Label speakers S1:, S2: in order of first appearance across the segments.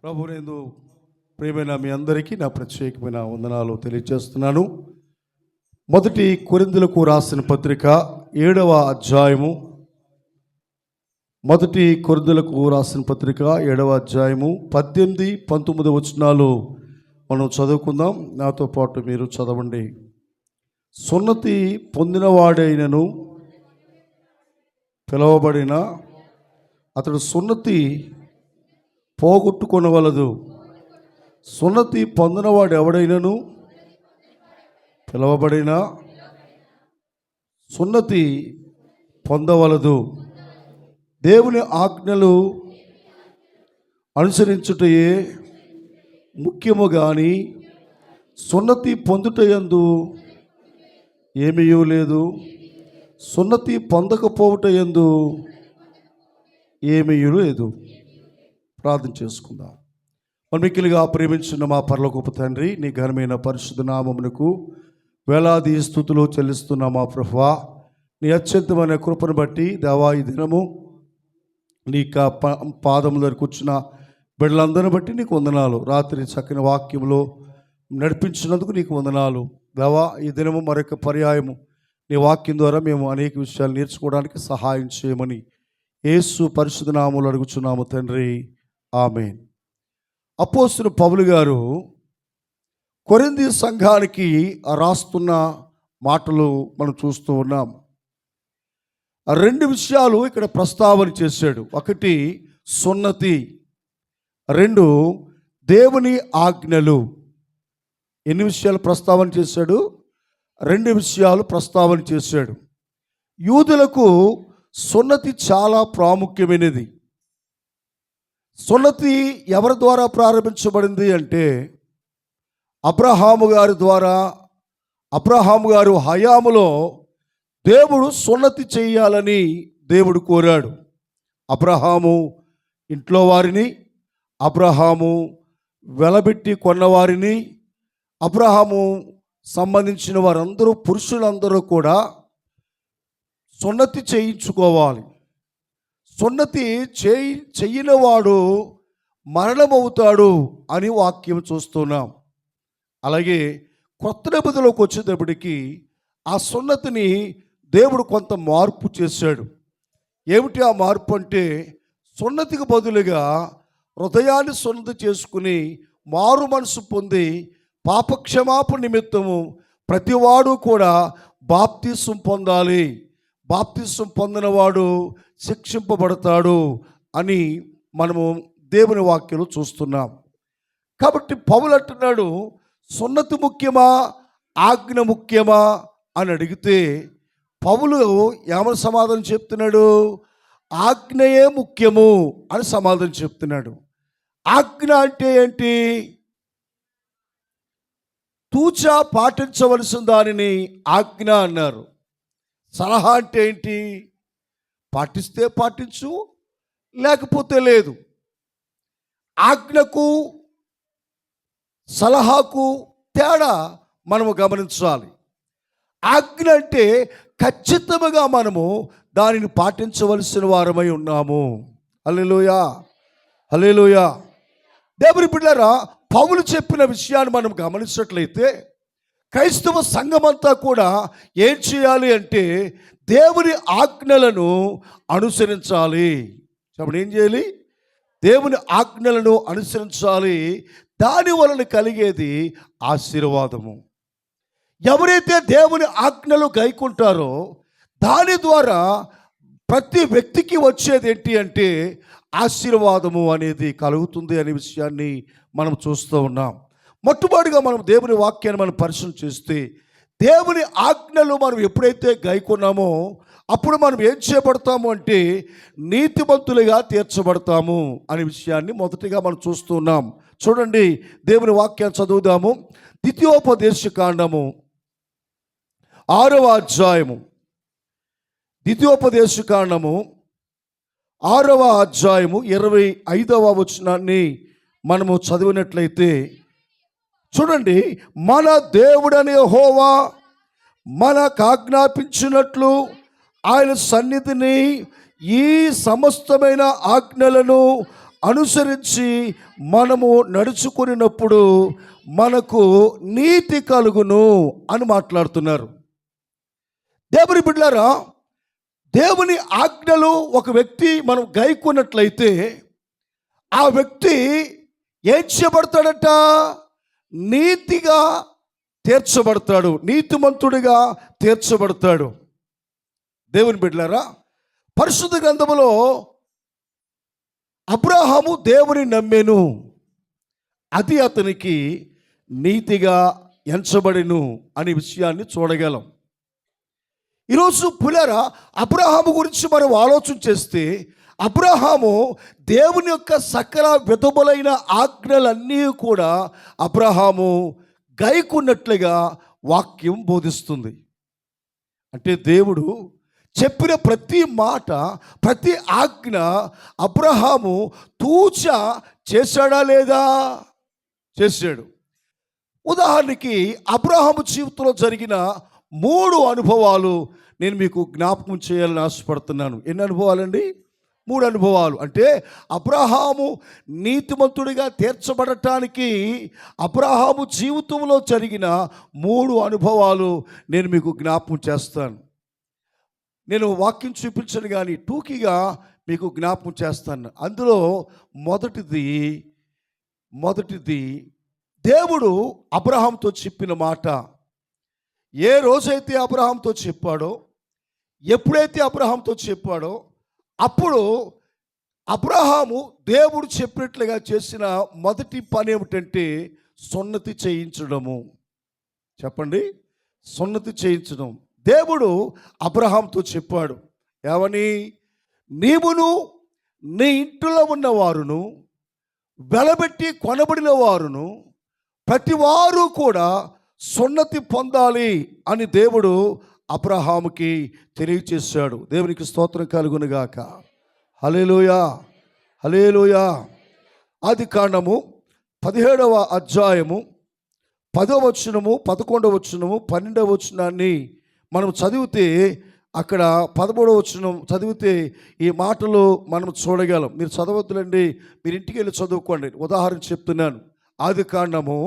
S1: ప్రభువునందు ప్రియమైన మీ అందరికీ నా ప్రత్యేకమైన వందనాలు తెలియజేస్తున్నాను. మొదటి కొరింథీయులకు రాసిన పత్రిక 7వ అధ్యాయము. మొదటి కొరింథీయులకు రాసిన పత్రిక 7వ అధ్యాయము 18, 19 వచనాలు మనం చదువుకుందాం. నాతో పాటు మీరు చదవండి. సున్నతి పొందినవాడైనను పిలువబడిన అతడు సున్నతి పోగొట్టుకొనవలదు. సున్నతి పొందినవాడు ఎవడైనను పిలువబడిన సున్నతి పొందవలదు. దేవుని ఆజ్ఞలు అనుసరించుటయే ముఖ్యము గాని సున్నతి పొందుటయందు ఏమీ లేదు, సున్నతి పొందకపోవటయందు ఏమీ లేదు. ప్రార్థన చేసుకుందాం. మిక్కిలిగా ప్రేమించిన మా పరలోకపు తండ్రి, నీ ఘనమైన పరిశుద్ధ నామమునకు వేలాది స్తుతులు చెల్లిస్తున్నా మా ప్రభువా. నీ అత్యంతమైన కృపను బట్టి దేవా, ఈ దినము నీ పాదముల దగ్గర కూర్చున్న బిడ్డలందరిని బట్టి నీకు వందనాలు. రాత్రి చక్కని వాక్యంలో నడిపించినందుకు నీకు వందనాలు దేవా. ఈ దినము మరొక పర్యాయము నీ వాక్యం ద్వారా మేము అనేక విషయాలు నేర్చుకోవడానికి సహాయం చేయమని యేసు పరిశుద్ధ నామములో అడుగుచున్నాము తండ్రి, ఆమేన్. అపోస్తలుడు పౌలు గారు కొరింథీ సంఘానికి రాస్తున్న మాటలు మనం చూస్తూ ఉన్నాం. రెండు విషయాలు ఇక్కడ ప్రస్తావన చేశాడు. ఒకటి సున్నతి, రెండు దేవుని ఆజ్ఞలు. ఎన్ని విషయాలు ప్రస్తావన చేశాడు? రెండు విషయాలు ప్రస్తావన చేశాడు. యూదులకు సున్నతి చాలా ప్రాముఖ్యమైనది. సున్నతి ఎవరి ద్వారా ప్రారంభించబడింది అంటే అబ్రహాము గారి ద్వారా. అబ్రహాము గారు హయాములో దేవుడు సున్నతి చేయాలని దేవుడు కోరాడు. అబ్రహాము ఇంట్లో వారిని, అబ్రహాము వెలబెట్టి కొన్నవారిని, అబ్రహాము సంబంధించిన వారందరూ, పురుషులందరూ కూడా సున్నతి చేయించుకోవాలి. సున్నతి చెయ్యనివాడు మరణమవుతాడు అని వాక్యం చూస్తున్నాం. అలాగే కొత్త నిబంధనలోకి వచ్చేటప్పటికి ఆ సున్నతిని దేవుడు కొంత మార్పు చేశాడు. ఏమిటి ఆ మార్పు అంటే, సున్నతికి బదులుగా హృదయాన్ని సున్నతి చేసుకుని మారు మనసు పొంది పాపక్షమాపణ నిమిత్తము ప్రతివాడు కూడా బాప్తిసం పొందాలి. బాప్తిసం పొందినవాడు శిక్షింపబడతాడు అని మనము దేవుని వాక్యంలో చూస్తున్నాం. కాబట్టి పౌలు అంటున్నాడు, సున్నతి ముఖ్యమా, ఆజ్ఞ ముఖ్యమా అని అడిగితే పౌలు ఏమని సమాధానం చెప్తున్నాడు? ఆజ్ఞయే ముఖ్యము అని సమాధానం చెప్తున్నాడు. ఆజ్ఞ అంటే ఏంటి? తూచా పాటించవలసిన దానిని ఆజ్ఞ అన్నారు. సలహా అంటే ఏంటి? పాటిస్తే పాటించు, లేకపోతే లేదు. ఆజ్ఞకు సలహాకు తేడా మనము గమనించాలి. ఆజ్ఞ అంటే ఖచ్చితంగా మనము దానిని పాటించవలసిన వారమై ఉన్నాము. హల్లెలూయా, హల్లెలూయా. దేవుని బిడ్డలారా, పౌలు చెప్పిన విషయాన్ని మనం గమనించినట్లయితే క్రైస్తవ సంఘమంతా కూడా ఏం చేయాలి అంటే దేవుని ఆజ్ఞలను అనుసరించాలి. కాబట్టి ఏం చేయాలి? దేవుని ఆజ్ఞలను అనుసరించాలి. దాని వలన కలిగేది ఆశీర్వాదము. ఎవరైతే దేవుని ఆజ్ఞలు గైకుంటారో దాని ద్వారా ప్రతి వ్యక్తికి వచ్చేది ఏంటి అంటే ఆశీర్వాదము అనేది కలుగుతుంది అనే విషయాన్ని మనం చూస్తూ ఉన్నాం. మొట్టమొదటిగా మనం దేవుని వాక్యాన్ని మనం పరిశీలన చేస్తే, దేవుని ఆజ్ఞలు మనం ఎప్పుడైతే గైకొన్నామో అప్పుడు మనం ఏం చేయబడతాము అంటే నీతిమంతులుగా తీర్చబడతాము అనే విషయాన్ని మొదటిగా మనం చూస్తున్నాం. చూడండి, దేవుని వాక్యాన్ని చదువుదాము. ద్వితీయోపదేశ కాండము 6వ అధ్యాయము. ద్వితీయోపదేశ కాండము 6వ అధ్యాయము 25వ వచనాన్ని మనము చదివినట్లయితే చూడండి, మన దేవుడనే యెహోవా మనకు ఆజ్ఞాపించినట్లు ఆయన సన్నిధిని ఈ సమస్తమైన ఆజ్ఞలను అనుసరించి మనము నడుచుకున్నప్పుడు మనకు నీతి కలుగును అని మాట్లాడుతున్నారు. దేవుని బిడ్డలారా, దేవుని ఆజ్ఞలు ఒక వ్యక్తి మనం గైకొన్నట్లయితే ఆ వ్యక్తి ఏం చేయబడతాడట? నీతిగా తీర్చబడతాడు, నీతిమంతుడిగా తీర్చబడతాడు. దేవుని బిడ్డలారా, పరిశుద్ధ గ్రంథములో అబ్రహాము దేవుని నమ్మెను, అది అతనికి నీతిగా ఎంచబడెను అనే విషయాన్ని చూడగలం. ఈరోజు పులరా అబ్రహాము గురించి మనం ఆలోచన చేస్తే, అబ్రహాము దేవుని యొక్క సకల విధములైన ఆజ్ఞలన్నీ కూడా అబ్రహాము గైకున్నట్లుగా వాక్యం బోధిస్తుంది. అంటే దేవుడు చెప్పిన ప్రతి మాట, ప్రతి ఆజ్ఞ అబ్రహాము తూచా చేశాడా లేదా? చేశాడు. ఉదాహరణకి అబ్రహాము జీవితంలో జరిగిన 3 అనుభవాలు నేను మీకు జ్ఞాపకం చేయాలని ఆశపడుతున్నాను. ఎన్ని అనుభవాలండి? 3 అనుభవాలు. అంటే అబ్రహాము నీతిమంతుడిగా తీర్చబడటానికి అబ్రహాము జీవితంలో జరిగిన 3 అనుభవాలు నేను మీకు జ్ఞాపకం చేస్తాను. నేను వాక్యం చూపించను కానీ టూకీగా మీకు జ్ఞాపకం చేస్తాను. అందులో మొదటిది దేవుడు అబ్రహాంతో చెప్పిన మాట. ఏ రోజైతే అబ్రహాంతో చెప్పాడో, ఎప్పుడైతే అబ్రహాంతో చెప్పాడో, అప్పుడు అబ్రహాము దేవుడు చెప్పినట్లుగా చేసిన మొదటి పని ఏమిటంటే సున్నతి చేయించడము. చెప్పండి, సున్నతి చేయించడం. దేవుడు అబ్రహాంతో చెప్పాడు ఏమని? నీవును నీ ఇంటిలో ఉన్నవారును వెలబెట్టి కొనబడిన వారును ప్రతివారు కూడా సున్నతి పొందాలి అని దేవుడు అబ్రహాముకి తెలియచేశాడు. దేవునికి స్తోత్రం కలుగునుగాక. హల్లెలూయా, హల్లెలూయా. ఆదికాండము 17వ అధ్యాయము 10వ వచనము, 11వ వచనము, 12వ వచనాన్ని మనం చదివితే, అక్కడ 13వ వచనం చదివితే ఈ మాటలు మనం చూడగలం. మీరు చదవద్దులండి, మీరు ఇంటికి వెళ్ళి చదువుకోండి. ఉదాహరణ చెప్తున్నాను. ఆదికాండము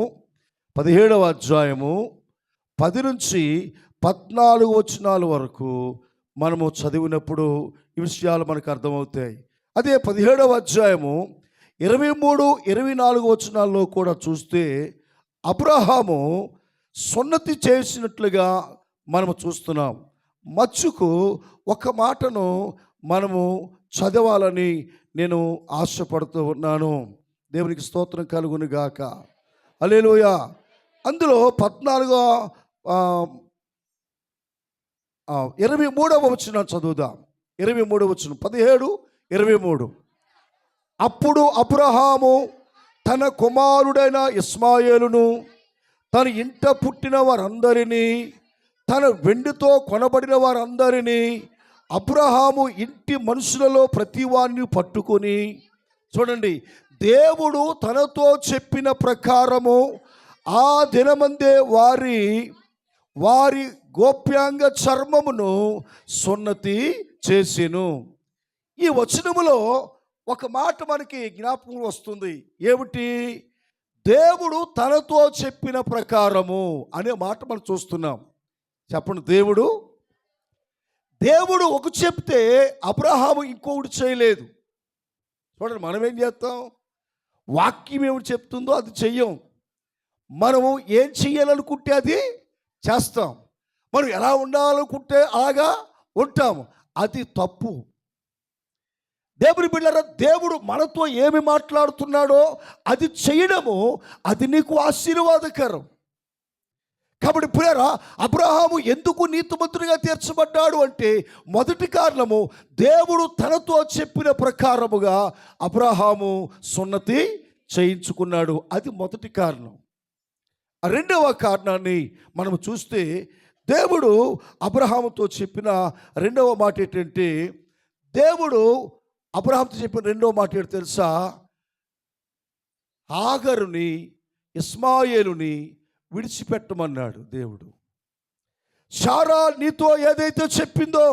S1: 17వ అధ్యాయము 10 నుంచి 14 వచనాల వరకు మనము చదివినప్పుడు ఈ విషయాలు మనకు అర్థమవుతాయి. అదే 17వ అధ్యాయము 23, 24 వచనాల్లో కూడా చూస్తే అబ్రహాము సున్నతి చేసినట్లుగా మనము చూస్తున్నాం. మచ్చుకు ఒక మాటను మనము చదవాలని నేను ఆశపడుతూ ఉన్నాను. దేవునికి స్తోత్రం కలుగును గాక. హల్లెలూయా. అందులో 23వ వచనం చదువుదాం. 23వ వచనం, 17, 23. అప్పుడు అబ్రహాము తన కుమారుడైన ఇస్మాయేలును, తన ఇంట పుట్టిన వారందరినీ, తన వెండితో కొనబడిన వారందరినీ, అబ్రహాము ఇంటి మనుషులలో ప్రతి వారిని పట్టుకొని, చూడండి, దేవుడు తనతో చెప్పిన ప్రకారము ఆ దినమందే వారి గోప్యాంగ చర్మమును సున్నతి చేసెను. ఈ వచనములో ఒక మాట మనకి జ్ఞాపకం వస్తుంది. ఏమిటి? దేవుడు తనతో చెప్పిన ప్రకారము అనే మాట మనం చూస్తున్నాం. చెప్పండి, దేవుడు ఒక చెప్తే అబ్రహాము ఇంకొకటి చేయలేదు. చూడండి, మనం ఏం చేస్తాం? వాక్యం ఏమిటి చెప్తుందో అది చెయ్యం. మనము ఏం చెయ్యాలనుకుంటే అది చేస్తాం. మనం ఎలా ఉండాలనుకుంటే అలాగా ఉంటాము. అది తప్పు. దేవుని బిడ్డలారా, దేవుడు మనతో ఏమి మాట్లాడుతున్నాడో అది చేయడము, అది నీకు ఆశీర్వాదకరం. కాబట్టి ప్రియరా, అబ్రహాము ఎందుకు నీతిమంతుడిగా తీర్చబడ్డాడు అంటే మొదటి కారణము, దేవుడు తనతో చెప్పిన ప్రకారముగా అబ్రహాము సున్నతి చేయించుకున్నాడు. అది మొదటి కారణం. రెండవ కారణాన్ని మనం చూస్తే, దేవుడు అబ్రహాముతో చెప్పిన రెండవ మాట ఏంటంటే, దేవుడు అబ్రహాముతో చెప్పిన రెండవ మాట ఏంటో తెలుసా? ఆగరుని, ఇస్మాయేలుని విడిచిపెట్టమన్నాడు దేవుడు. శారా నీతో ఏదైతే చెప్పిందో,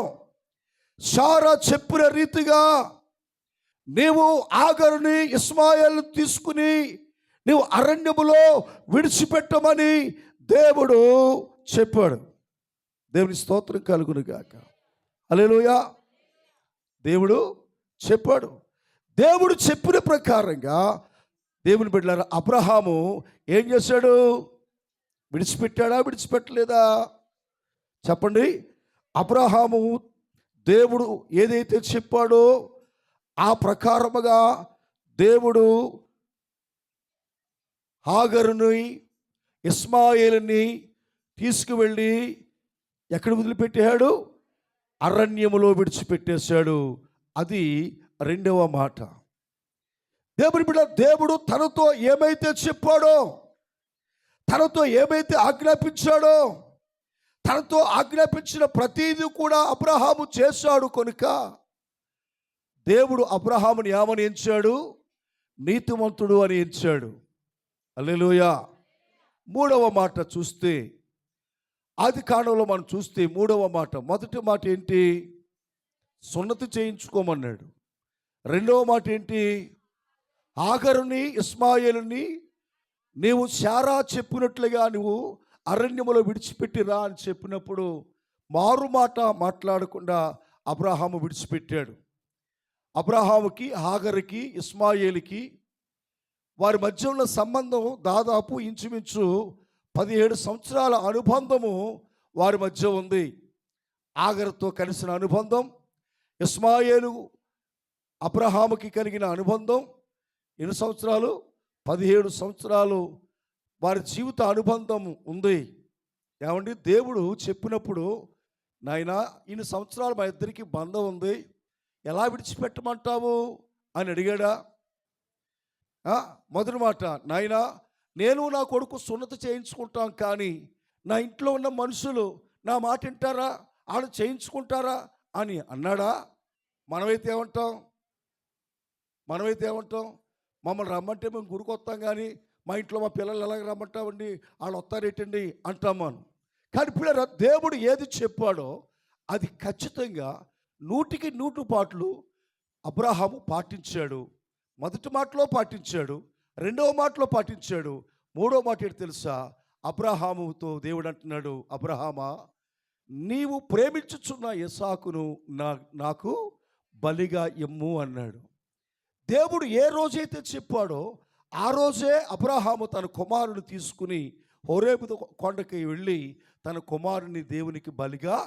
S1: శారా చెప్పిన రీతిగా నీవు ఆగరుని ఇస్మాయేలు తీసుకుని నీవు అరణ్యములో విడిచిపెట్టమని దేవుడు చెప్పాడు. దేవుని స్తోత్రం కలుగును గాక. హల్లెలూయా. దేవుడు చెప్పాడు. దేవుడు చెప్పిన ప్రకారంగా దేవుని బిడ్డలారా అబ్రహాము ఏం చేశాడు? విడిచిపెట్టాడా? విడిచిపెట్టలేదా? చెప్పండి. అబ్రహాము దేవుడు ఏదైతే చెప్పాడో ఆ ప్రకారముగా దేవుడు హాగరుని ఇస్మాయేలుని తీసుకువెళ్ళి ఎక్కడ వదిలిపెట్టాడు? అరణ్యములో విడిచిపెట్టేశాడు. అది రెండవ మాట. దేవుని బిడ్డ, దేవుడు తనతో ఏమైతే చెప్పాడో, తనతో ఏమైతే ఆజ్ఞాపించాడో, తనతో ఆజ్ఞాపించిన ప్రతీది కూడా అబ్రహాము చేశాడు. కనుక దేవుడు అబ్రహాముని ఏమని ఎంచాడు? నీతిమంతుడు అని ఎంచాడు. హల్లెలూయా. మూడవ మాట చూస్తే, ఆది కాండంలో మనం చూస్తే మూడవ మాట, మొదటి మాట ఏంటి? సున్నతి చేయించుకోమన్నాడు. రెండవ మాట ఏంటి? ఆగరుని ఇస్మాయేలుని నీవు శారా చెప్పినట్లుగా నువ్వు అరణ్యములో విడిచిపెట్టిరా అని చెప్పినప్పుడు మారు మాట మాట్లాడకుండా అబ్రహాము విడిచిపెట్టాడు. అబ్రహాముకి హాగరుకి ఇస్మాయేలుకి వారి మధ్య ఉన్న సంబంధం దాదాపు ఇంచుమించు 17 సంవత్సరాల అనుబంధము వారి మధ్య ఉంది. ఆగరుతో కలిసిన అనుబంధం, ఇస్మాయేలు అబ్రహాముకి కలిగిన అనుబంధం ఎన్ని సంవత్సరాలు? 17 సంవత్సరాలు వారి జీవిత అనుబంధం ఉంది. ఏమండి, దేవుడు చెప్పినప్పుడు నాయనా ఇన్ని సంవత్సరాలు మా ఇద్దరికి బంధం ఉంది, ఎలా విడిచిపెట్టమంటావు అని అడిగాడా? మొదటి మాట, నాయనా నేను నా కొడుకు సున్నతి చేయించుకుంటాం, కానీ నా ఇంట్లో ఉన్న మనుషులు నా మాట వింటారా, వాళ్ళు చేయించుకుంటారా అని అన్నాడా? మనమైతే ఏమంటాం? మమ్మల్ని రమ్మంటే మేము గుడికి వస్తాం, కానీ మా ఇంట్లో మా పిల్లలు ఎలాగ రమ్మంటామండి, వాళ్ళు వస్తారేటండి అంటాం మనం. కానీ పిల్లలు, దేవుడు ఏది చెప్పాడో అది ఖచ్చితంగా 100కి 100 పాటలు అబ్రహాము పాటించాడు. మొదటి మాటలో పాటించాడు, రెండవ మాటలో పాటించాడు, మూడవ మాట ఏంటి తెలుసా? అబ్రహాముతో దేవుడు అంటున్నాడు, అబ్రహామా నీవు ప్రేమించుచున్న ఇస్సాకును నాకు బలిగా ఇమ్ము అన్నాడు. దేవుడు ఏ రోజైతే చెప్పాడో ఆ రోజే అబ్రహాము తన కుమారుని తీసుకుని హోరేబు కొండకి వెళ్ళి తన కుమారుని దేవునికి బలిగా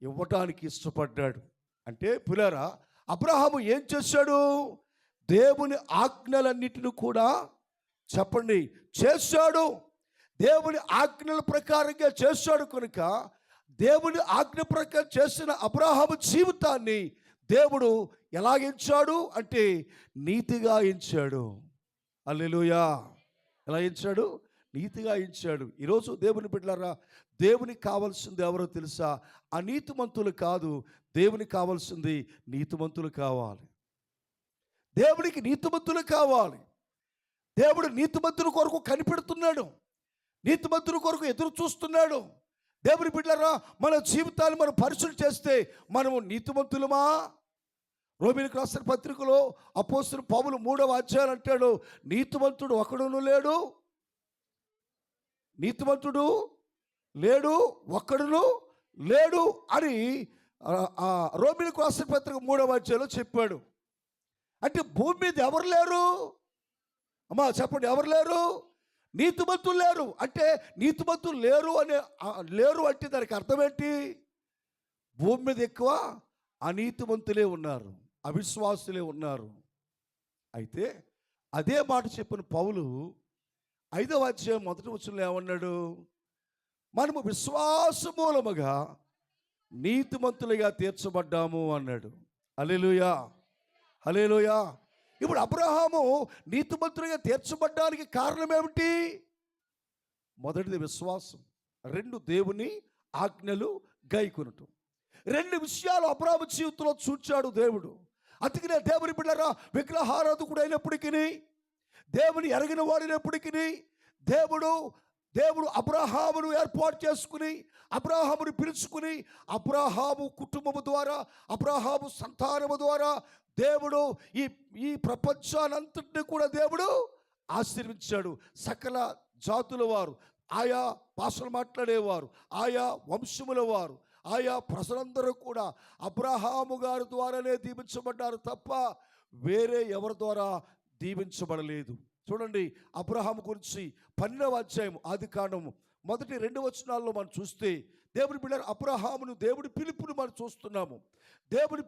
S1: ఇవ్వటానికి ఇష్టపడ్డాడు. అంటే పిల్లరా, అబ్రహాము ఏం చేశాడు? దేవుని ఆజ్ఞలన్నిటిని కూడా చెప్పండి చేశాడు. దేవుని ఆజ్ఞల ప్రకారంగా చేశాడు. కనుక దేవుని ఆజ్ఞ ప్రకారం చేసిన అబ్రహాము జీవితాన్ని దేవుడు ఎలా ఎంచాడు అంటే నీతిగా ఎంచాడు. హల్లెలూయా. ఎలా ఎంచాడు? నీతిగా ఎంచాడు. ఈరోజు దేవుని బిడ్డలారా, దేవునికి కావాల్సింది ఎవరో తెలుసా? అనీతిమంతులు కాదు, దేవునికి కావాల్సింది నీతిమంతులు కావాలి. దేవునికి నీతిమంతులు కావాలి. దేవుడు నీతిమంతుల కొరకు కనిపెడుతున్నాడు, నీతిమంతుల కొరకు ఎదురు చూస్తున్నాడు. దేవుని బిడ్డలారా, మన జీవితాన్ని మనం పరిశీలన చేస్తే మనము నీతిమంతులమా? రోమీయులకు రాసిన పత్రికలో అపోస్తలుడు పౌలు 3వ అధ్యాయం అంటాడు, నీతిమంతుడు ఒకడును లేడు, నీతిమంతుడు లేడు, ఒక్కడును లేడు అని రోమీయులకు రాసిన పత్రిక 3వ అధ్యాయంలో చెప్పాడు. అంటే భూమి మీద ఎవరు లేరు? అమ్మా చెప్పండి, ఎవరు లేరు? నీతిమంతులు లేరు. అంటే నీతిమంతులు లేరు అంటే దానికి అర్థం ఏంటి? భూమి మీద ఎక్కువ అనీతిమంతులే ఉన్నారు, అవిశ్వాసులే ఉన్నారు. అయితే అదే మాట చెప్పిన పౌలు 5వ అధ్యాయం 1వ వచనంలో ఏమన్నాడు? మనము విశ్వాస మూలముగా నీతిమంతులుగా తీర్చబడ్డాము అన్నాడు. హల్లెలూయా, హల్లెలూయా. ఇప్పుడు అబ్రహాము నీతిమంతులుగా తీర్చబడ్డానికి కారణం ఏమిటి? మొదటిది విశ్వాసం, 2 దేవుని ఆజ్ఞలు గైకొనటం. 2 విషయాలు అబ్రహాము జీవితంలో చూచాడు దేవుడు. అందుకనే దేవుని బిడ్డలారా, విగ్రహారాధకుడు అయినప్పటికీ, దేవుని ఎరగిన వాడినప్పటికీ, దేవుడు దేవుడు అబ్రహామును ఏర్పాటు చేసుకుని, అబ్రహామును పిలుచుకుని, అబ్రహాము కుటుంబము ద్వారా, అబ్రహాము సంతానము ద్వారా దేవుడు ఈ ఈ ప్రపంచానంతటిని కూడా దేవుడు ఆశీర్వించాడు. సకల జాతుల వారు, ఆయా భాషలు మాట్లాడేవారు, ఆయా వంశముల వారు, ఆయా ప్రజలందరూ కూడా అబ్రహాము గారి ద్వారానే దీవించబడ్డారు తప్ప వేరే ఎవరి ద్వారా దీవించబడలేదు. చూడండి, అబ్రహాము గురించి 12వ అధ్యాయం ఆదికాండము 1-2 వచనాల్లో మనం చూస్తే, దేవుని బిడ్డలు అబ్రహామును దేవుడి పిలుపుని మనం చూస్తున్నాము. దేవుని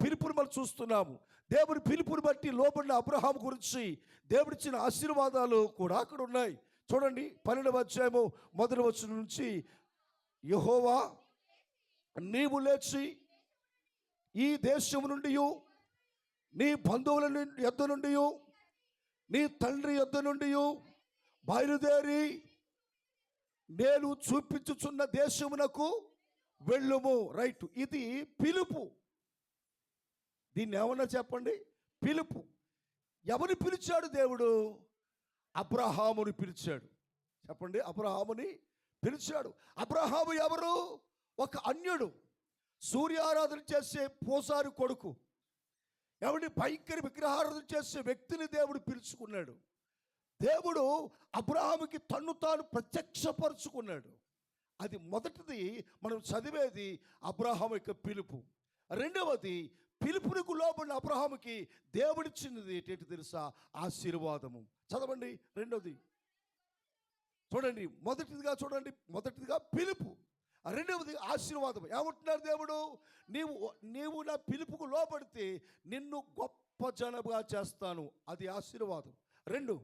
S1: పిలుపుని బట్టి లోబడిన అబ్రహాము గురించి దేవుడిచ్చిన ఆశీర్వాదాలు కూడా అక్కడ ఉన్నాయి. చూడండి, 12వ అధ్యాయము 1వ వచనం నుంచి, యెహోవా నీవు లేచి ఈ దేశము నుండి, నీ బంధువుల యొద్ద నుండి, నీ తండ్రి యొద్ద నుండి బయలుదేరి నేను చూపించుచున్న దేశమునకు వెళ్ళుము. రైట్, ఇది పిలుపు. దీన్ని ఏమన్నా చెప్పండి, పిలుపు. ఎవరిని పిలిచాడు దేవుడు? అబ్రహాముని పిలిచాడు. చెప్పండి, అబ్రహాముని పిలిచాడు. అబ్రహాము ఎవరు? ఒక అన్యుడు, సూర్యారాధన చేసే పూజారి కొడుకు, ఎవరిని భయంకర విగ్రహారాధన చేసే వ్యక్తిని దేవుడు పిలుచుకున్నాడు. దేవుడు అబ్రహాముకి తన్ను తాను ప్రత్యక్షపరుచుకున్నాడు. అది మొదటిది మనం చదివేది అబ్రహాము యొక్క పిలుపు. రెండవది, పిలుపునకు లోబడిన అబ్రహాముకి దేవుడిచ్చినది ఏంటి తెలుసా? ఆశీర్వాదము. చదవండి రెండవది. చూడండి, మొదటిదిగా పిలుపు, రెండవది ఆశీర్వాదం. ఏమంటున్నారు దేవుడు? నీవు నా పిలుపుకు లోబడితే నిన్ను గొప్ప జనముగా చేస్తాను. అది ఆశీర్వాదం. 2,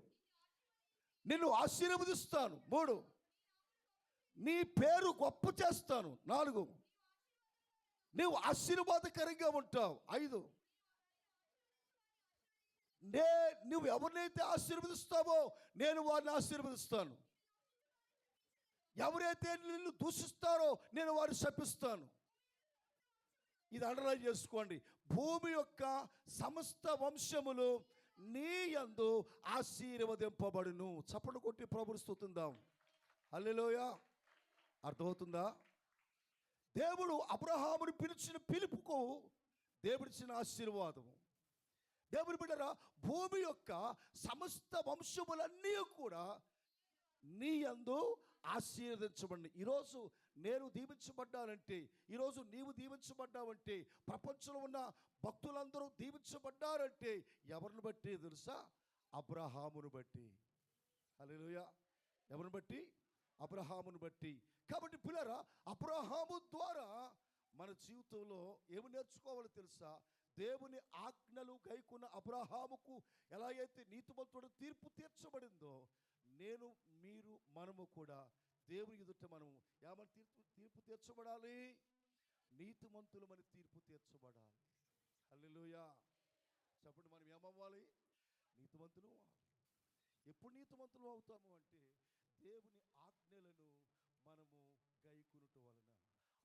S1: నిన్ను ఆశీర్వదిస్తాను. 3, నీ పేరు గొప్ప చేస్తాను. 4, నీవు ఆశీర్వాదకరంగా ఉంటావు. 5, నువ్వు ఎవరినైతే ఆశీర్వదిస్తావో నేను వారిని ఆశీర్వదిస్తాను. ఎవరైతే నిన్ను దూషిస్తారో నేను వారిని శపిస్తాను. ఇది అండర్లైన్ చేసుకోండి. భూమి యొక్క సమస్త వంశములు నీ యందు ఆశీర్వదింపబడును. చప్పట్లు కొట్టి ప్రభువుని స్తుతిద్దాం. హల్లెలూయా. అర్థమవుతుందా? దేవుడు అబ్రహామును పిలిచిన పిలుపుకు దేవుడిచ్చిన ఆశీర్వాదము. దేవుని బిడ్డరా, భూమి యొక్క సమస్త వంశములన్నీ కూడా నీ యందు ఆశీర్వదించబడి, ఈరోజు నేను దీవించబడ్డానంటే, ఈరోజు నీవు దీవించబడ్డావంటే, ప్రపంచంలో ఉన్న భక్తులందరూ దీవించబడ్డారంటే ఎవరిని బట్టి తెలుసా? అబ్రహామును బట్టి. హల్లెలూయా. ఎవరిని బట్టి? అబ్రహామును బట్టి. కాబట్టి పిల్లరా, అబ్రహాము ద్వారా మన జీవితంలో ఏమి నేర్చుకోవాలో తెలుసా? దేవుని ఆజ్ఞలు గైకొన్న అబ్రహాముకు ఎలా అయితే నీతిమంతుడు తీర్పు తీర్చబడిందో, మనము కూడా దేవుని ఎదుట మనము ఏమని తీర్పు తీర్చబడాలి? నీతిమంతులమని తీర్పు తీర్చబడాలి. హల్లెలూయా. చెప్పండి, మనం ఏమవ్వాలి? నీతిమంతులు. ఎప్పుడు నీతిమంతులు అవుతాము అంటే దేవుని ఆజ్ఞలను మనము గైకొనుట వలన.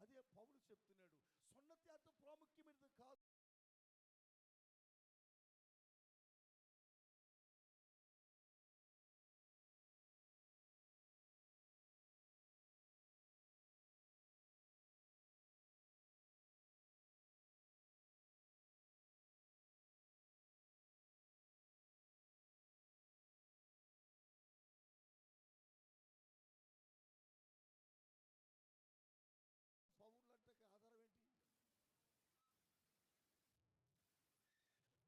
S1: అదే పౌలు చెప్తున్నాడు, సున్నతి అంత ప్రాముఖ్యమైనది కాదు. పౌరులంటే ఆధారం ఏంటి?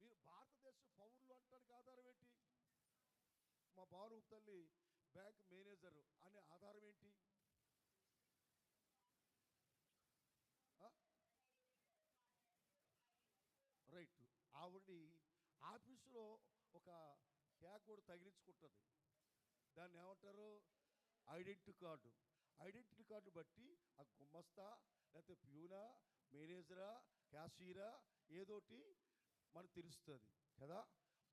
S1: మీరు భారతదేశ పౌరులు అంటానికి ఆధారం ఏంటి? మా బారు తల్లి బ్యాంక్ మేనేజర్ అనే ఆధారం ఏంటి? రైట్. ఆవిడ ఆఫీసులో ఒక ట్యాగ్ కూడా తగిలించుకుంటుంది. దాన్ని ఏమంటారు? Identity card. ఐడెంటిటీ కార్డు బట్టి ఆ గుమ్మస్తా, లేకపోతే ప్యూనా, మేనేజరా, క్యాషియరా ఏదోటి మనకు తెలుస్తుంది కదా.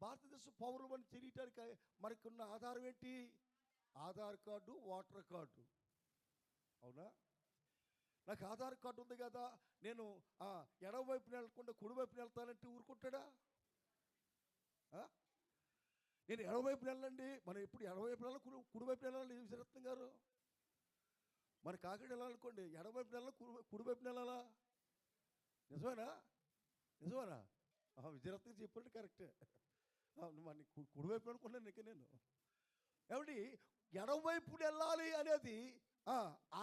S1: భారతదేశ పౌరులు అని తెలియటానికి మనకున్న ఆధారం ఏంటి? Aadhaar card, voter card. అవునా? నాకు ఆధార్ కార్డు ఉంది కదా, నేను ఎడమవైపున వెళ్ళకుండా కుడివైపున వెళ్తానంటే ఊరుకుంటాడా? నేను ఎడమవైపున వెళ్ళండి, మనం ఎప్పుడు ఎడమవైపు వెళ్ళాలి, కుడివైపున వెళ్ళాలి. రత్నం గారు మన కాకినాడ వెళ్ళాలనుకోండి, ఎడమవైపున వెళ్ళాలా కుడివైపున వెళ్ళాలా? నిజమేనా? విజయరత్న చెప్పినట్టు కరెక్టే. మన కుడివైపు అనుకున్నాను ఇక నేను. ఏమండి, ఎడమవైపున వెళ్ళాలి అనేది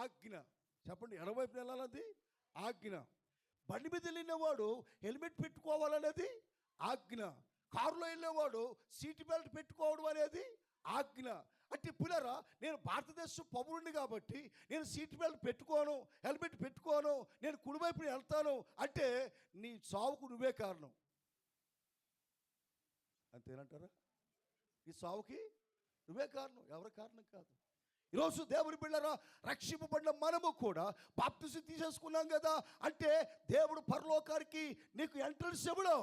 S1: ఆజ్ఞ. చెప్పండి, ఎడమవైపున వెళ్ళాలది ఆజ్ఞ. బండి మీద వెళ్ళినవాడు హెల్మెట్ పెట్టుకోవాలనేది ఆజ్ఞ. కారులో వెళ్ళేవాడు సీట్ బెల్ట్ పెట్టుకోవడం అనేది ఆజ్ఞ. అంటే పిల్లరా, నేను భారతదేశం పౌరుడిని కాబట్టి నేను సీట్ బెల్ట్ పెట్టుకోను, హెల్మెట్ పెట్టుకోను, నేను కుడివైపున వెళ్తాను అంటే నీ చావుకు నువ్వే కారణం. అంతేనంటారా? ఈ చావుకి నువ్వే కారణం, ఎవరి కారణం కాదు. ఈరోజు దేవుని బిడ్డరా, రక్షింపబడిన మనము కూడా బాప్తిసం తీసేసుకున్నాం కదా, అంటే దేవుడు పరలోకానికి నీకు ఎంట్రన్స్ ఇవ్వడం.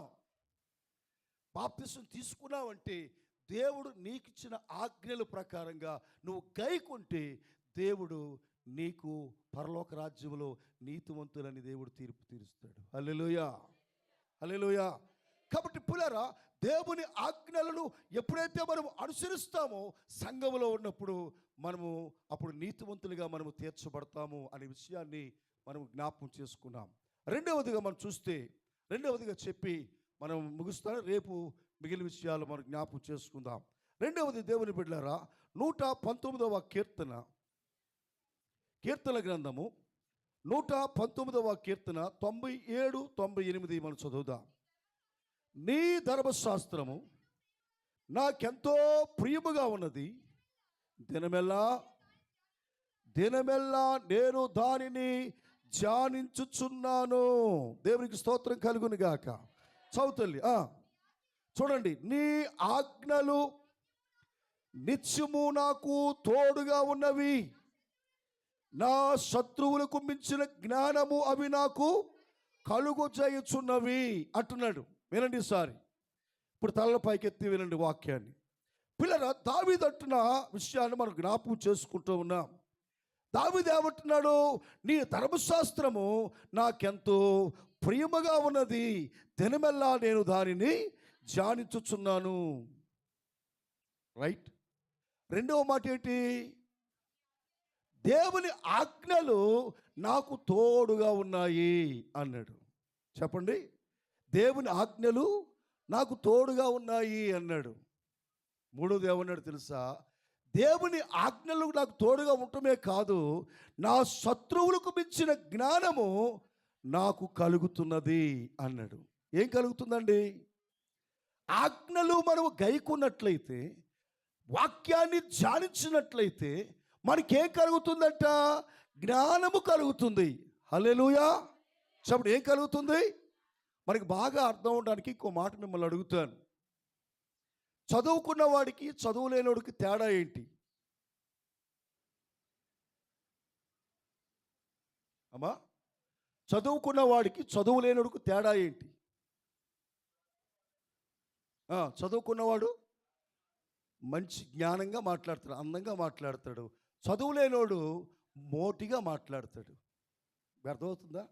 S1: బాప్తిసం తీసుకున్నావంటే దేవుడు నీకు ఇచ్చిన ఆజ్ఞల ప్రకారంగా నువ్వు గైకుంటే దేవుడు నీకు పరలోక రాజ్యంలో నీతివంతులని దేవుడు తీర్పు తీరుస్తాడు. హల్లెలూయా, హల్లెలూయా. కాబట్టి పులరా, దేవుని ఆజ్ఞలను ఎప్పుడైతే మనం అనుసరిస్తామో సంఘములో ఉన్నప్పుడు మనము అప్పుడు నీతివంతులుగా మనము తీర్చబడతాము అనే విషయాన్ని మనం జ్ఞాపకం చేసుకున్నాం. రెండవదిగా మనం చూస్తే, రెండవదిగా చెప్పి మనం ముగిస్తాం. రేపు మిగిలిన విషయాలు మనం జ్ఞాపకం చేసుకుందాం. రెండవది, దేవుని బిడ్డలారా, 119వ కీర్తన గ్రంథము 119వ కీర్తన 97, 98 మనం చదువుదాం. నీ ధర్మశాస్త్రము నాకెంతో ప్రియముగా ఉన్నది, దినమెల్లా నేను దానిని ధ్యానించుచున్నాను. దేవునికి స్తోత్రం కలుగును గాక. చదువుతల్లి చూడండి, నీ ఆజ్ఞలు నిత్యము నాకు తోడుగా ఉన్నవి, నా శత్రువులకు మించిన జ్ఞానము అవి నాకు కలుగు చేయుచున్నవి అంటున్నాడు. వినండి సారి, ఇప్పుడు తలల పైకెత్తి వినండి వాక్యాన్ని. పిల్లరా, దావీదు అంటున్న విషయాన్ని మనం జ్ఞాపకం చేసుకుంటూ ఉన్నాం. దావీదు ఏమంటున్నాడు? నీ ధర్మశాస్త్రము నాకెంతో ప్రియముగా ఉన్నది, దినమెల్లా నేను దానిని ధ్యానించుచున్నాను. రైట్. రెండవ మాట ఏంటి? దేవుని ఆజ్ఞలు నాకు తోడుగా ఉన్నాయి అన్నాడు. చెప్పండి, దేవుని ఆజ్ఞలు నాకు తోడుగా ఉన్నాయి అన్నాడు. మూడోది ఏమన్నాడు తెలుసా? దేవుని ఆజ్ఞలు నాకు తోడుగా ఉండటమే కాదు, నా శత్రువులకు మించిన జ్ఞానము నాకు కలుగుతున్నది అన్నాడు. ఏం కలుగుతుందండి? ఆజ్ఞలు మనము గైకున్నట్లయితే, వాక్యాన్ని ధ్యానించినట్లయితే మనకేం కలుగుతుందంట? జ్ఞానము కలుగుతుంది. హల్లెలూయా. చెప్పండి, ఏం కలుగుతుంది? మనకి బాగా అర్థం అవడానికి ఇంకో మాట మిమ్మల్ని అడుగుతాను. చదువుకున్న వాడికి చదువు లేనివాడికి తేడా ఏంటి? అమ్మా, చదువుకున్న వాడికి చదువు లేనివాడికి తేడా ఏంటి? చదువుకున్నవాడు మంచి జ్ఞానంగా మాట్లాడతాడు, అందంగా మాట్లాడతాడు. చదువు లేనివాడు మోటిగా మాట్లాడతాడు. అర్థమవుతుందా?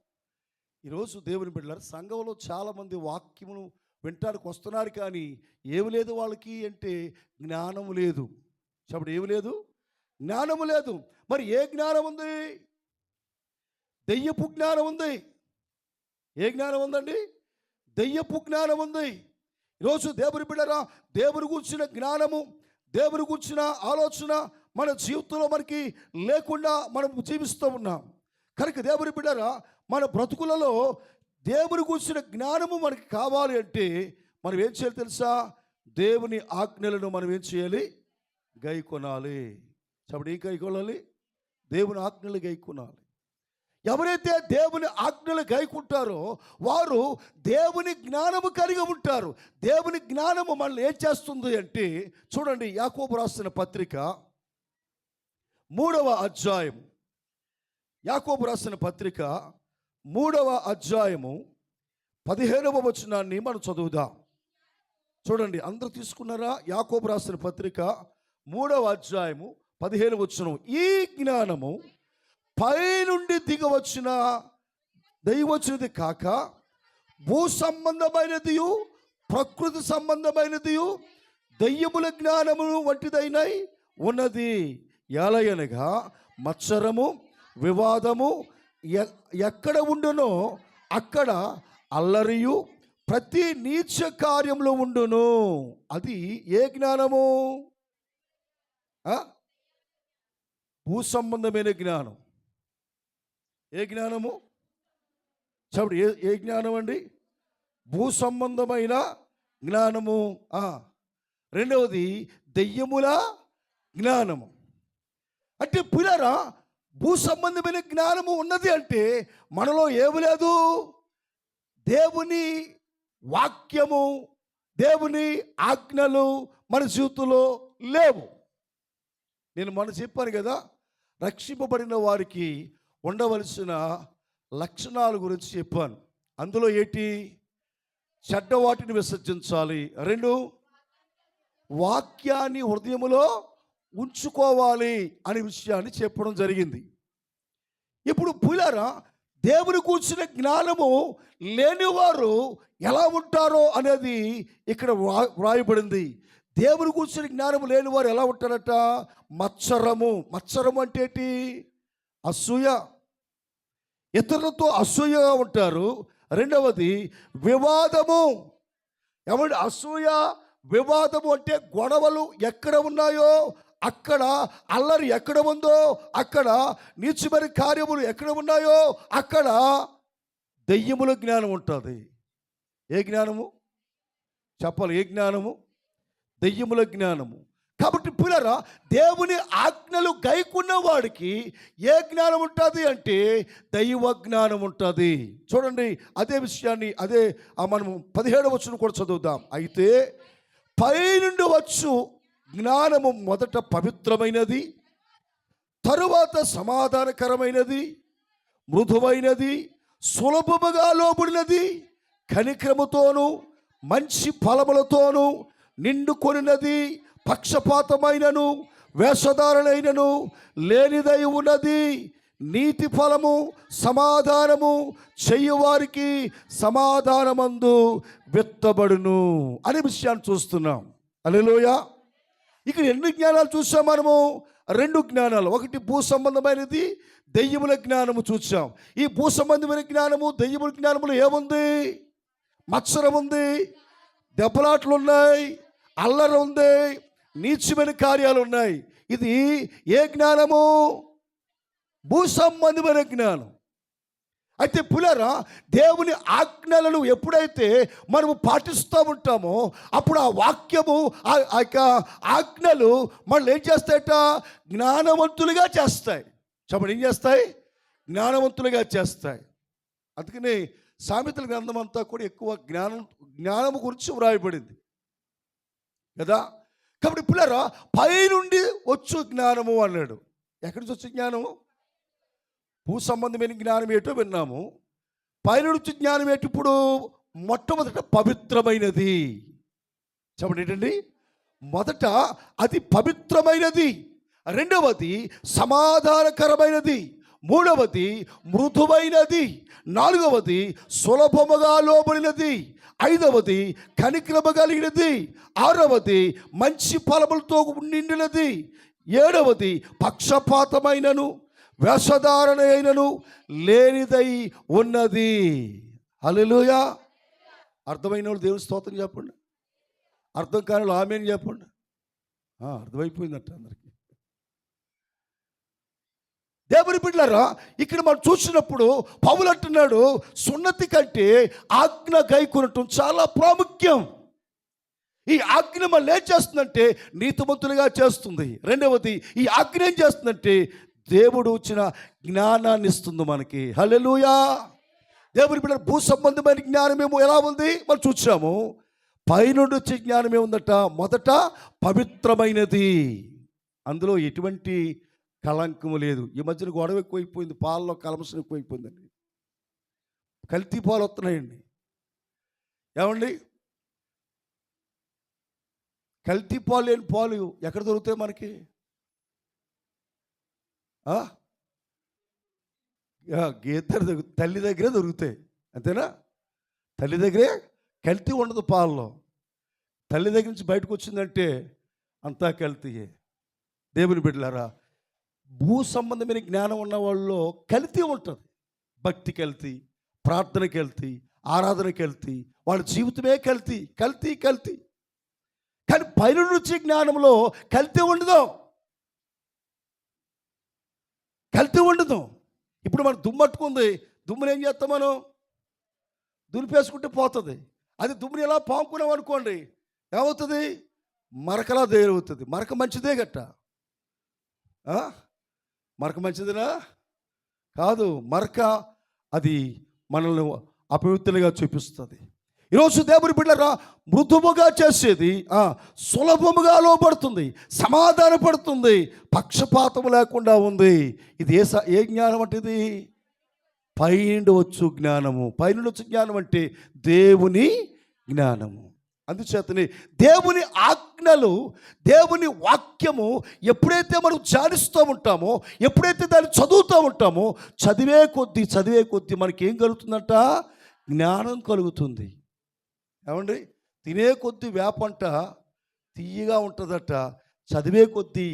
S1: ఈరోజు దేవుని బిడ్డలారా, సంఘంలో చాలామంది వాక్యమును వింటానికి వస్తున్నారు, కానీ ఏమి లేదు వాళ్ళకి అంటే జ్ఞానము లేదు. చెప్పండి, ఏమి లేదు? జ్ఞానము లేదు. మరి ఏ జ్ఞానం ఉంది? దెయ్యపు జ్ఞానం ఉంది. ఏ జ్ఞానం ఉందండి? దెయ్యపు జ్ఞానం ఉంది. ఈరోజు దేవుని బిడ్డరా, దేవుని గురించిన జ్ఞానము, దేవుని గురించిన ఆలోచన మన జీవితంలో మనకి లేకుండా మనం జీవిస్తూ ఉన్నాం. కనుక దేవుని బిడ్డరా, మన బ్రతుకులలో దేవుని గురించిన జ్ఞానము మనకి కావాలి అంటే మనం ఏం చేయాలి తెలుసా? దేవుని ఆజ్ఞలను మనం ఏం చేయాలి? గైకొనాలి. చెప్పండి, ఏం గైకొనాలి? దేవుని ఆజ్ఞలు గైకొనాలి. ఎవరైతే దేవుని ఆజ్ఞలు గైకుంటారో వారు దేవుని జ్ఞానము కలిగి ఉంటారు. దేవుని జ్ఞానము మనల్ని ఏం చేస్తుంది అంటే, చూడండి, యాకోబు రాసిన పత్రిక 3వ అధ్యాయము, యాకోబు రాసిన పత్రిక 3వ అధ్యాయము 15వ వచనాన్ని మనం చదువుదాం. చూడండి, అందరూ తీసుకున్నారా? యాకోబు రాసిన పత్రిక 3వ అధ్యాయము 15వ వచనం. ఈ జ్ఞానము పైనుండి దిగవచ్చిన దైవచ్చినది కాక, భూ సంబంధమైనది, ప్రకృతి సంబంధమైనది, దయ్యముల జ్ఞానము వంటిదైనై ఉన్నది. ఎలయనగా మత్సరము, వివాదము ఎక్కడ ఉండునో అక్కడ అల్లరియు ప్రతి నీచ కార్యంలో ఉండును. అది ఏ జ్ఞానము? భూ సంబంధమైన జ్ఞానం. ఏ జ్ఞానము? చెప్పండి, ఏ జ్ఞానం అండి? భూ సంబంధమైన జ్ఞానము. రెండవది దెయ్యముల జ్ఞానము. అంటే పిల్లరా, భూ సంబంధమైన జ్ఞానము ఉన్నది అంటే మనలో ఏమి లేదు? దేవుని వాక్యము, దేవుని ఆజ్ఞలు మన జీవితంలో లేవు. నేను మొన్న చెప్పాను కదా, రక్షింపబడిన వారికి ఉండవలసిన లక్షణాల గురించి చెప్పాను. అందులో ఏంటి? చెడ్డ వాటిని విసర్జించాలి. 2, వాక్యాన్ని హృదయములో ఉంచుకోవాలి అనే విషయాన్ని చెప్పడం జరిగింది. ఇప్పుడు పులారా, దేవుని కూర్చున్న జ్ఞానము లేనివారు ఎలా ఉంటారో అనేది ఇక్కడ వ్రాయబడింది. దేవుని కూర్చున్న జ్ఞానము లేనివారు ఎలా ఉంటారట? మత్సరము. మత్సరము అంటే ఏంటి? అసూయ. ఇతరులతో అసూయగా ఉంటారు. రెండవది వివాదము. ఏమంటే అసూయ, వివాదము అంటే గొడవలు ఎక్కడ ఉన్నాయో అక్కడ, అల్లరి ఎక్కడ ఉందో అక్కడ, నీచమైన కార్యములు ఎక్కడ ఉన్నాయో అక్కడ దెయ్యముల జ్ఞానం ఉంటుంది. ఏ జ్ఞానము చెప్పాలి? ఏ జ్ఞానము? దెయ్యముల జ్ఞానము. కాబట్టి పిల్లరా, దేవుని ఆజ్ఞలు గైకున్న వాడికి ఏ జ్ఞానం ఉంటుంది అంటే దైవ జ్ఞానం ఉంటుంది. చూడండి, అదే విషయాన్ని మనము 17వ వచనం కూడా చదువుదాం. అయితే పైనుండి వచ్చు జ్ఞానము మొదట పవిత్రమైనది, తరువాత సమాధానకరమైనది, మృదువైనది, సులభముగా లోబడినది, కనిక్రముతోను మంచి ఫలములతోనూ నిండుకొనినది, పక్షపాతమైనను వేషధారణైనను లేనిదై ఉన్నది. నీతి ఫలము సమాధానము చెయ్యువారికి సమాధానమందు విత్తబడును అనే విషయాన్ని చూస్తున్నాం. హల్లెలూయా. ఇక్కడ ఎన్ని జ్ఞానాలు చూసాం మనము? 2 జ్ఞానాలు. ఒకటి భూ సంబంధమైనది, దెయ్యముల జ్ఞానము చూసాం. ఈ భూ సంబంధమైన జ్ఞానము, దెయ్యముల జ్ఞానములు ఏముంది? మత్సరం ఉంది, దెబ్బలాట్లు ఉన్నాయి, అల్లరి ఉంది, నీచమైన కార్యాలు ఉన్నాయి. ఇది ఏ జ్ఞానము? భూ సంబంధమైన జ్ఞానం. అయితే పులరా, దేవుని ఆజ్ఞలను ఎప్పుడైతే మనము పాటిస్తూ ఉంటామో అప్పుడు ఆ వాక్యము, ఆ యొక్క ఆజ్ఞలు మనల్ని ఏం చేస్తాయట? జ్ఞానవంతులుగా చేస్తాయి. చెప్పండి, ఏం చేస్తాయి? జ్ఞానవంతులుగా చేస్తాయి. అందుకని సామెతల గ్రంథం అంతా కూడా ఎక్కువ జ్ఞానము గురించి వ్రాయబడింది కదా. కాబట్టి పిల్లరా, పైనుండి వచ్చు జ్ఞానము అన్నాడు. ఎక్కడి నుంచి వచ్చే జ్ఞానము? భూ సంబంధమైన జ్ఞానం ఏటో విన్నాము. పైనుండి వచ్చే జ్ఞానం ఏంటి? ఇప్పుడు మొట్టమొదట పవిత్రమైనది. చెప్పండి ఏంటండి? మొదట అది పవిత్రమైనది, రెండవది సమాధానకరమైనది, మూడవది మృదువైనది, నాలుగవది సులభముగా లోబడినది, ఐదవది కనిక్రమ కలిగినది, ఆరవది మంచి ఫలములతో నిండినది, ఏడవది పక్షపాతమైనను వేషధారణ అయినను లేనిదై ఉన్నది. హల్లెలూయా. అర్థమైన వాళ్ళు దేవుని స్తోత్రం చెప్పండి. అర్థం కాని వాళ్ళు ఆమేన్ చెప్పండి. అర్థమైపోయిందట అందరికీ. దేవుని బిడ్డలారా, ఇక్కడ మనం చూసినప్పుడు పౌలు అంటున్నాడు, సున్నతి కంటే ఆజ్ఞ గైకొనటం చాలా ప్రాముఖ్యం. ఈ ఆజ్ఞ మనం ఏం చేస్తుందంటే నీతిమంతులుగా చేస్తుంది. రెండవది, ఈ ఆజ్ఞ ఏం చేస్తుందంటే దేవుడు వచ్చిన జ్ఞానాన్ని ఇస్తుంది మనకి. హల్లెలూయా. దేవుని బిడ్డ, భూ సంబంధమైన జ్ఞానమేమో ఎలా ఉంది మనం చూసాము. పైనుండి వచ్చే జ్ఞానం ఏముందట? మొదట పవిత్రమైనది, అందులో ఎటువంటి కళంకము లేదు. ఈ మధ్యన గొడవ ఎక్కువైపోయింది, పాలలో కలమసం ఎక్కువైపోయిందండి, కల్తీ పాలు వస్తున్నాయండి. ఏమండి, కల్తీ పాలు లేని పాలు ఎక్కడ దొరుకుతాయి మనకి? గీత తల్లి దగ్గరే దొరుకుతాయి, అంతేనా? తల్లి దగ్గరే కల్తీ ఉండదు పాలలో. తల్లి దగ్గర నుంచి బయటకు వచ్చిందంటే అంతా కల్తీయే. దేవుని బిడ్డలారా, భూ సంబంధమైన జ్ఞానం ఉన్న వాళ్ళలో కల్తీ ఉంటుంది. భక్తి కల్తీ, ప్రార్థన కల్తీ, ఆరాధనకి కల్తీ, వాళ్ళ జీవితమే కల్తీ కల్తీ కల్తీ. కానీ పైన నుంచి జ్ఞానంలో కల్తీ ఉండదు, కల్తీ ఉండదు. ఇప్పుడు మనం దుమ్మట్టుకుంది, దుమ్ముని ఏం చేస్తాం, మనం దులిపేసుకుంటే పోతుంది. అది దుమ్ముని ఎలా పాముకున్నాం అనుకోండి, ఏమవుతుంది, మరకలా తయారవుతుంది. మరక మంచిదే గట్ట, మరక మంచిదేనా? కాదు, మరక అది మనల్ని అపవిత్రులుగా చూపిస్తుంది. ఈరోజు దేవుని బిడ్డలారా, మృదువుగా చేసేది సులభముగా లోపడుతుంది, సమాధానపడుతుంది, పక్షపాతం లేకుండా ఉంది. ఇది ఏ జ్ఞానం అంటే ఇది పైనుండి వచ్చు జ్ఞానము. పైనుండి వచ్చు జ్ఞానం అంటే దేవుని జ్ఞానము. అందుచేతని దేవుని ఆజ్ఞలు, దేవుని వాక్యము ఎప్పుడైతే మనం ధ్యానిస్తూ ఉంటామో, ఎప్పుడైతే దాన్ని చదువుతూ ఉంటామో, చదివే కొద్దీ మనకి ఏం కలుగుతుందంట, జ్ఞానం కలుగుతుంది. ఏమండి, తినే కొద్దీ వేపంట తీయగా ఉంటుందట, చదివే కొద్దీ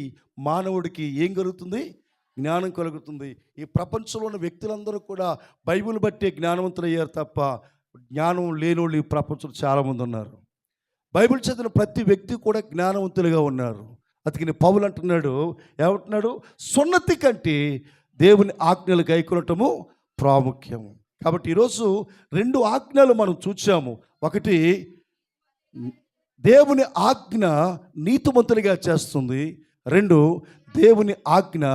S1: మానవుడికి ఏం కలుగుతుంది, జ్ఞానం కలుగుతుంది. ఈ ప్రపంచంలో ఉన్న వ్యక్తులందరూ కూడా బైబిల్ బట్టే జ్ఞానవంతులు అయ్యారు తప్ప జ్ఞానం లేనోళ్ళు ఈ ప్రపంచంలో చాలామంది ఉన్నారు. బైబిల్ చదివిన ప్రతి వ్యక్తి కూడా జ్ఞానవంతులుగా ఉన్నారు. అందుకని పౌలు అంటున్నాడు, ఏమంటున్నాడు, సున్నతి కంటే దేవుని ఆజ్ఞలు గైకొనటము ప్రాముఖ్యం. కాబట్టి ఈరోజు 2 ఆజ్ఞలు మనం చూసాము. ఒకటి, దేవుని ఆజ్ఞ నీతిమంతులుగా చేస్తుంది. 2, దేవుని ఆజ్ఞ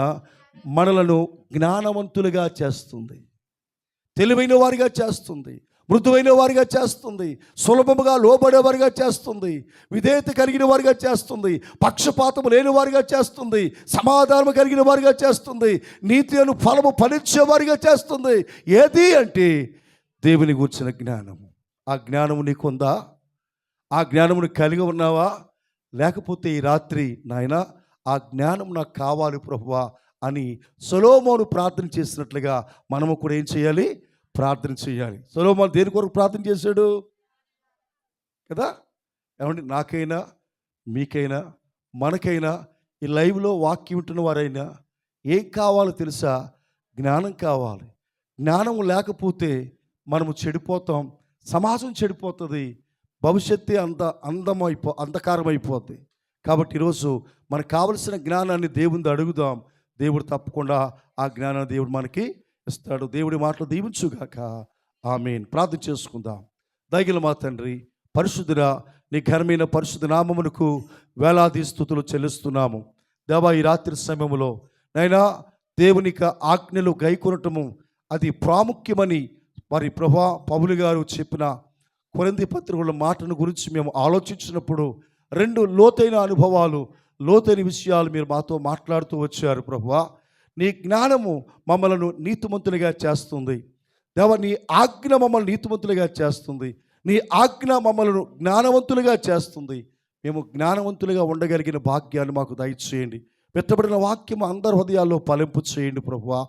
S1: మనలను జ్ఞానవంతులుగా చేస్తుంది, తెలివైన వారిగా చేస్తుంది, మృదువైన వారిగా చేస్తుంది, సులభముగా లోబడేవారిగా చేస్తుంది, విధేయత కలిగిన వారిగా చేస్తుంది, పక్షపాతం లేని వారిగా చేస్తుంది, సమాధానం కలిగిన వారిగా చేస్తుంది, నీతి అను ఫలము ఫలించేవారిగా చేస్తుంది. ఏది అంటే దేవుని గూర్చిన జ్ఞానము. ఆ జ్ఞానము నీకుందా? ఆ జ్ఞానమును కలిగి ఉన్నావా? లేకపోతే ఈ రాత్రి, నాయనా ఆ జ్ఞానం నాకు కావాలి ప్రభువా అని సొలొమోను ప్రార్థన చేసినట్లుగా మనము కూడా ఏం చేయాలి, ప్రార్థన చేయాలి. సొలొమోను దేని కొరకు ప్రార్థన చేశాడు కదా? ఏమండి, నాకైనా మీకైనా మనకైనా ఈ లైవ్లో వాక్యం వింటున్న వారైనా ఏం కావాలో తెలుసా? జ్ఞానం కావాలి. జ్ఞానం లేకపోతే మనము చెడిపోతాం, సమాజం చెడిపోతుంది, భవిష్యత్తు అంధకారం అయిపోద్ది. కాబట్టి ఈరోజు మనకు కావలసిన జ్ఞానాన్ని దేవుని అడుగుదాం. దేవుడు తప్పకుండా ఆ జ్ఞానాన్ని దేవుడు మనకి ఇస్తాడు. దేవుడి మాటలు దీవించుగాక. ఆమేన్. ప్రార్థన చేసుకుందాం. దయగల మా తండ్రి, పరిశుద్ధుడా, నీ ఘనమైన పరిశుద్ధ నామమునకు వేలాది స్తుతులు చెల్లిస్తున్నాము. దేవా, ఈ రాత్రి సమయంలో నైనా దేవునికి ఆజ్ఞలు గైకొనటము అది ప్రాముఖ్యమని మరి పౌలు గారు చెప్పిన కొరింథీ పత్రికల మాటను గురించి మేము ఆలోచించినప్పుడు 2 లోతైన అనుభవాలు, లోతైన విషయాలు మీరు మాతో మాట్లాడుతూ వచ్చారు. ప్రభువా, నీ జ్ఞానము మమ్మలను నీతిమంతులుగా చేస్తుంది. దేవా, నీ ఆజ్ఞ మమ్మల్ని నీతిమంతులుగా చేస్తుంది. నీ ఆజ్ఞ మమ్మలను జ్ఞానవంతులుగా చేస్తుంది. మేము జ్ఞానవంతులుగా ఉండగలిగిన భాగ్యాన్ని మాకు దయచేయండి. పెట్టబడిన వాక్యం అందరి హృదయాల్లో ఫలింపు చేయండి ప్రభువా.